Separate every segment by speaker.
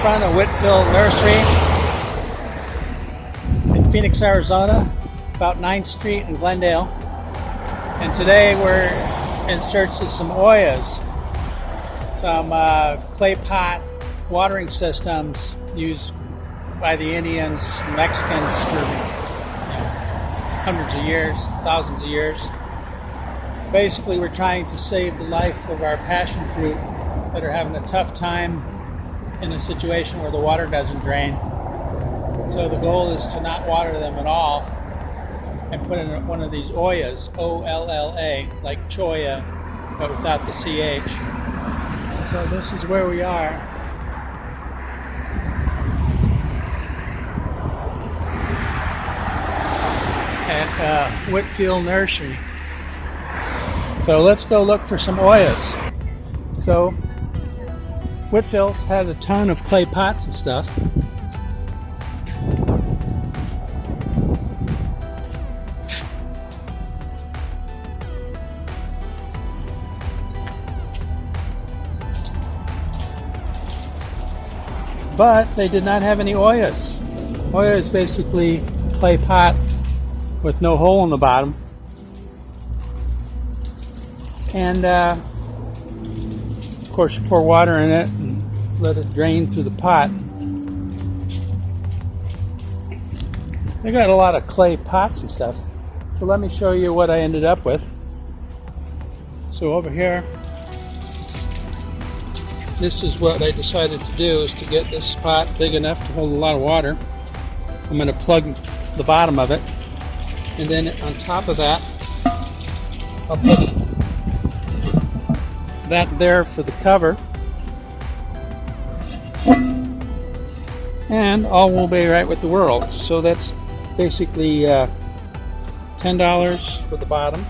Speaker 1: front of Whitfield Nursery in Phoenix, Arizona, about 9th Street in Glendale. And today we're in search of some ollas, some clay pot watering systems used by the Indians and Mexicans for hundreds of years, thousands of years. Basically, we're trying to save the life of our passion fruit that are having a tough time in a situation where the water doesn't drain. So the goal is to not water them at all and put in one of these ollas, O-L-L-A, like choya, but without the CH. So this is where we are. At Whitfield Nursery. So let's go look for some ollas. So Whitfield's had a ton of clay pots and stuff. But they did not have any ollas. Olla is basically a clay pot with no hole in the bottom. And of course you pour water in it and let it drain through the pot. They got a lot of clay pots and stuff. So let me show you what I ended up with. So over here, this is what I decided to do, is to get this pot big enough to hold a lot of water. I'm going to plug the bottom of it, and then on top of that I'll put that there for the cover, and all will be right with the world. So that's basically $10 for the bottom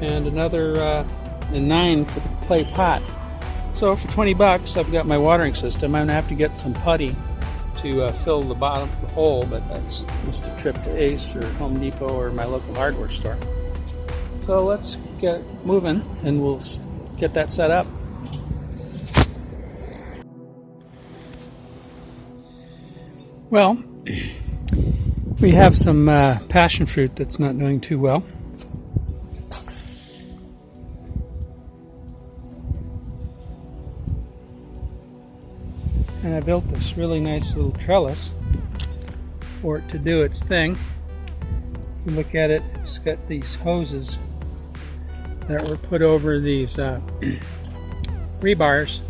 Speaker 1: and another $9 for the clay pot. So for 20 bucks, I've got my watering system. I'm gonna have to get some putty to fill the bottom of the hole, but that's just a trip to Ace or Home Depot or my local hardware store. So let's get moving and we'll get that set up. Well, we have some passion fruit that's not doing too well. And I built this really nice little trellis for it to do its thing. If you look at it, it's got these hoses that were put over these rebars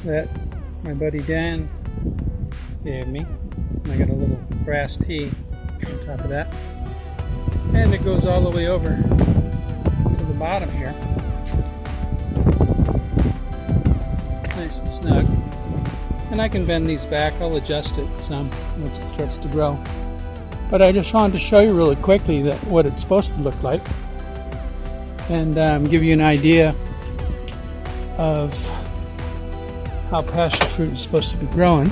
Speaker 1: that my buddy Dan gave me. And I got a little brass T on top of that. And it goes all the way over to the bottom here. Nice and snug. And I can bend these back. I'll adjust it some once it starts to grow. But I just wanted to show you really quickly that what it's supposed to look like, and give you an idea of how passion fruit is supposed to be growing.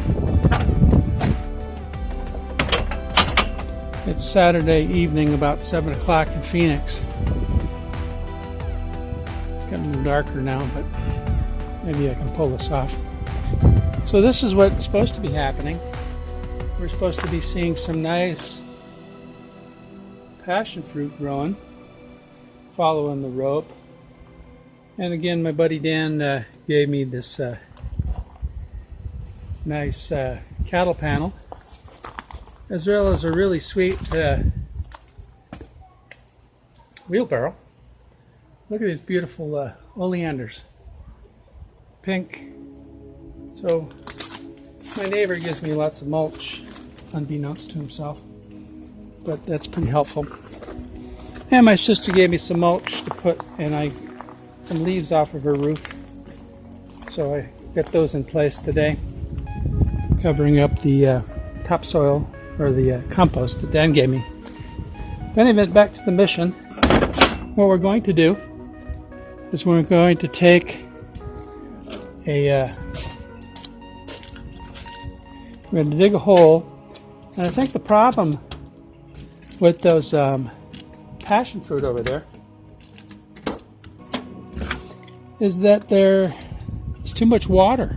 Speaker 1: It's Saturday evening, about 7 o'clock in Phoenix. It's getting a little darker now, but maybe I can pull this off. So this is what's supposed to be happening. We're supposed to be seeing some nice passion fruit growing, following the rope. And again, my buddy Dan gave me this nice cattle panel, as well as a really sweet wheelbarrow. Look at these beautiful oleanders, pink. So my neighbor gives me lots of mulch, unbeknownst to himself, but that's pretty helpful. And my sister gave me some mulch to put, and some leaves off of her roof. So I got those in place today, covering up the topsoil, or the compost that Dan gave me. But anyway, back to the mission. What we're going to do is we're going to take we're going to dig a hole, and I think the problem with those passion fruit over there is that it's too much water.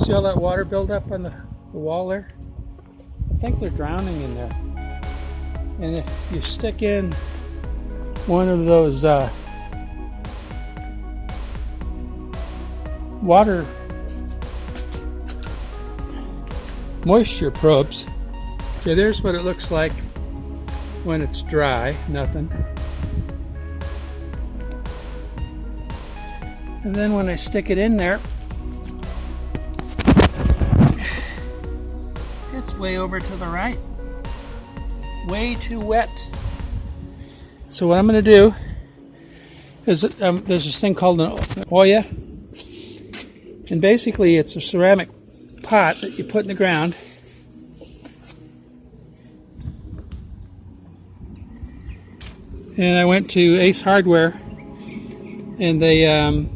Speaker 1: See all that water build up on the wall there? I think they're drowning in there. And if you stick in one of those water moisture probes, okay, there's what it looks like when it's dry, nothing. And then when I stick it in there, it's way over to the right. Way too wet. So what I'm going to do is there's this thing called an olla, and basically it's a ceramic pot that you put in the ground. And I went to Ace Hardware, and the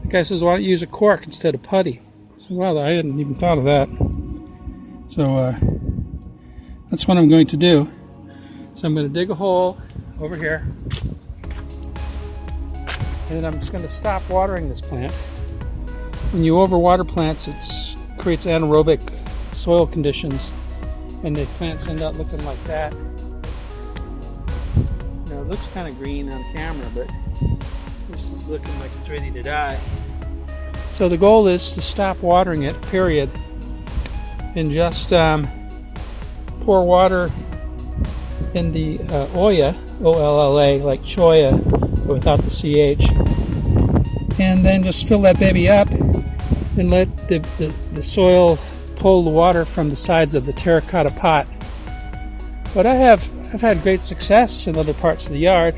Speaker 1: guy says, "Why don't you use a cork instead of putty?" So, wow, I hadn't even thought of that. So that's what I'm going to do. So I'm going to dig a hole over here, and I'm just going to stop watering this plant. When you overwater plants, it creates anaerobic soil conditions, and the plants end up looking like that. Now, it looks kind of green on camera, but this is looking like it's ready to die. So the goal is to stop watering it, period, and just pour water in the olla, O-L-L-A, like choya, but without the CH, and then just fill that baby up and let the soil pull the water from the sides of the terracotta pot. But I've had great success in other parts of the yard.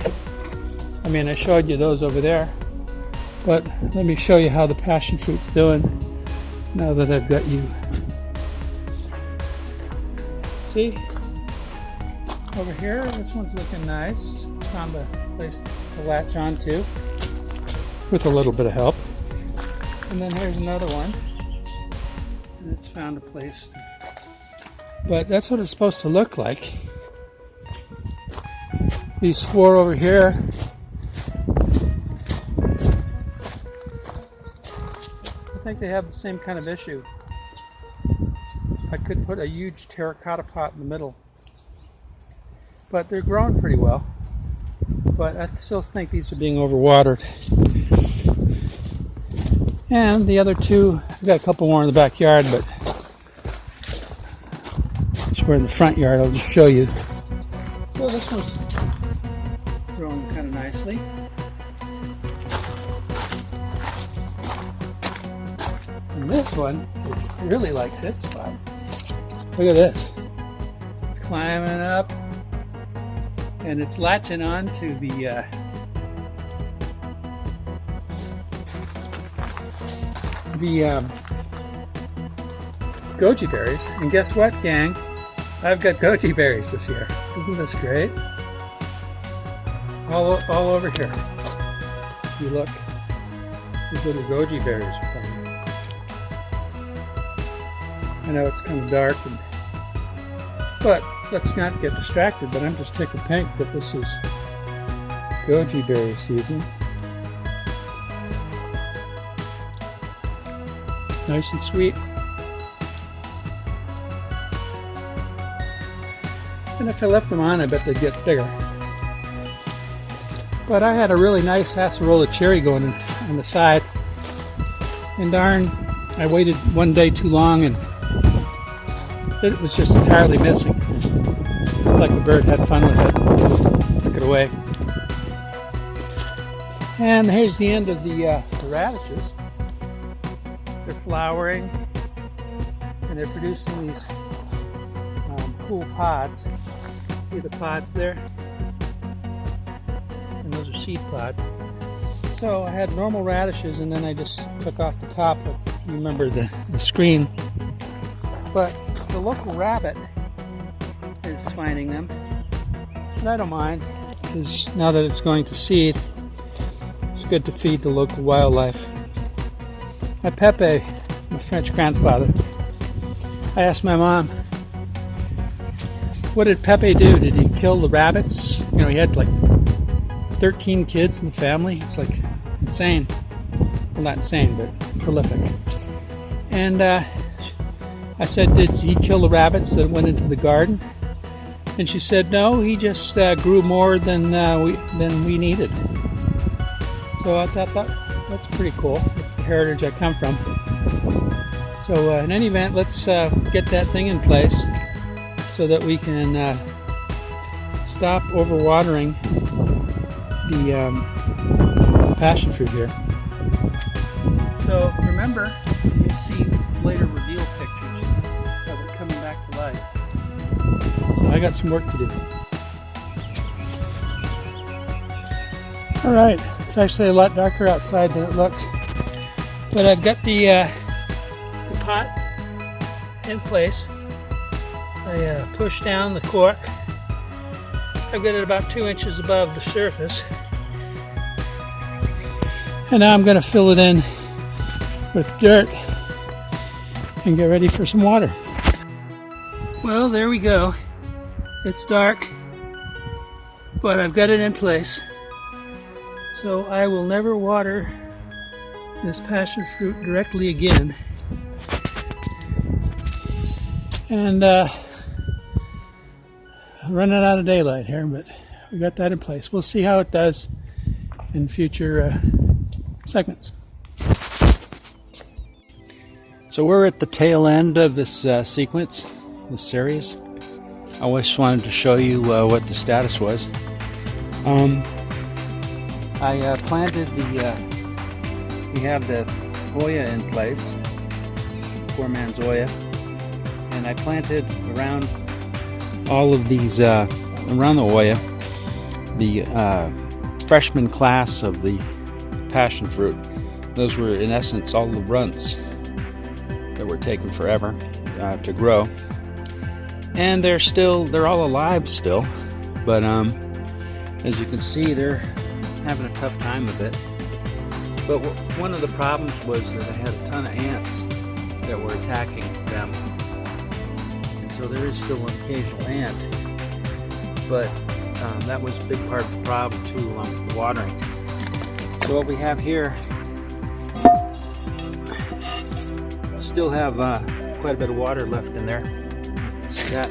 Speaker 1: I mean, I showed you those over there. But let me show you how the passion fruit's doing now that I've got you. See? Over here, this one's looking nice. Found a place to latch onto with a little bit of help. And then here's another one. And it's found a place. But that's what it's supposed to look like. These four over here, I think they have the same kind of issue. I could put a huge terracotta pot in the middle. But they're growing pretty well. But I still think these are being overwatered. And the other two, I've got a couple more in the backyard, but we're in the front yard. I'll just show you. So this one's growing kind of nicely. And this one really likes its spot. Look at this. It's climbing up, and it's latching on to the goji berries. And guess what, gang? I've got goji berries this year. Isn't this great? All over here. If you look, these little goji berries are from. I know it's kind of dark, but let's not get distracted. But I'm just tickled pink that this is goji berry season. Nice and sweet. And if I left them on, I bet they'd get bigger. But I had a really nice acerola cherry going on the side. And darn, I waited one day too long and it was just entirely missing. Like the bird had fun with it. Took it away. And here's the end of the radishes. They're flowering and they're producing these cool pods. See the pods there? And those are seed pods. So I had normal radishes and then I just took off the top, but you remember the screen. But the local rabbit is finding them. And I don't mind, because now that it's going to seed, it's good to feed the local wildlife. My Pepe, my French grandfather, I asked my mom, what did Pepe do? Did he kill the rabbits? You know, he had like 13 kids in the family. It's like insane. Well, not insane, but prolific. And I said, did he kill the rabbits that went into the garden? And she said, no, he just grew more than we needed. So I thought that's pretty cool. That's the heritage I come from. So in any event, let's get that thing in place so that we can stop overwatering the passion fruit here. So remember, you'll see later reveal pictures of it coming back to life. So I got some work to do. Alright, it's actually a lot darker outside than it looks. But I've got the pot in place. I push down the cork. I've got it about 2 inches above the surface. And now I'm going to fill it in with dirt and get ready for some water. Well, there we go. It's dark, but I've got it in place. So I will never water this passion fruit directly again. And running out of daylight here, but we got that in place. We'll see how it does in future segments. So we're at the tail end of this sequence, this series. I just wanted to show you what the status was. I planted we have the Olla in place, poor man's Olla, and I planted around all of these, around the Olla, the freshman class of the passion fruit. Those were in essence all the runts that were taking forever to grow. And they're all alive still, but as you can see, they're having a tough time of it. But one of the problems was that I had a ton of ants that were attacking them. And so there is still an occasional ant, but that was a big part of the problem too, along with the watering. So what we have here, still have quite a bit of water left in there. See that?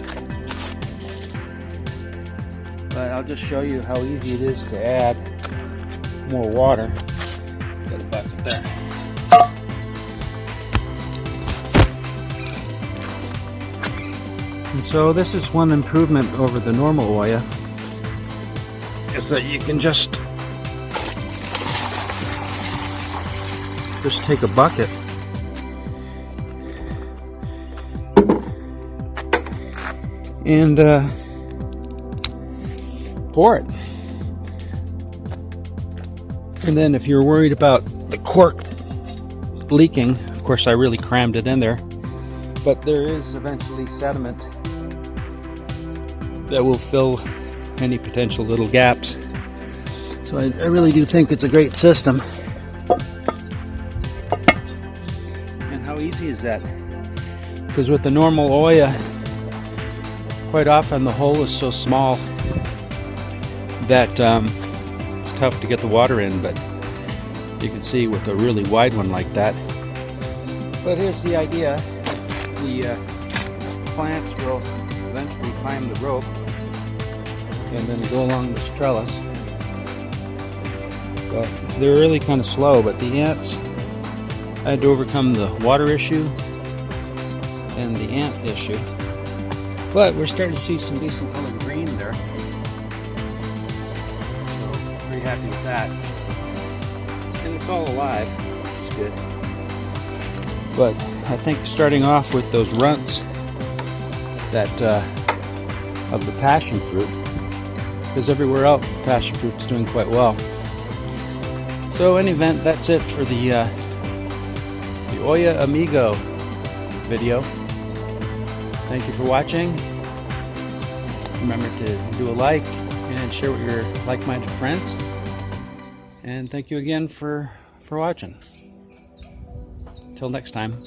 Speaker 1: But I'll just show you how easy it is to add more water. Got a bucket there. And so this is one improvement over the normal Olla, is that you can just take a bucket and pour it. And then if you're worried about the cork leaking, of course I really crammed it in there, but there is eventually sediment that will fill any potential little gaps. So I really do think it's a great system. And how easy is that? Because with the normal Olla, quite often the hole is so small that it's tough to get the water in, but you can see with a really wide one like that. But here's the idea. The plants will eventually climb the rope and then go along this trellis. But they're really kind of slow, but the ants, I had to overcome the water issue and the ant issue. But we're starting to see some decent colored green there. So pretty happy with that. And it's all alive, which is good. But I think starting off with those runts that of the passion fruit, because everywhere else the passion fruit's doing quite well. So in any event, that's it for the Olla Amigo video. Thank you for watching. Remember to do a like and share with your like-minded friends. And thank you again for watching. Till next time.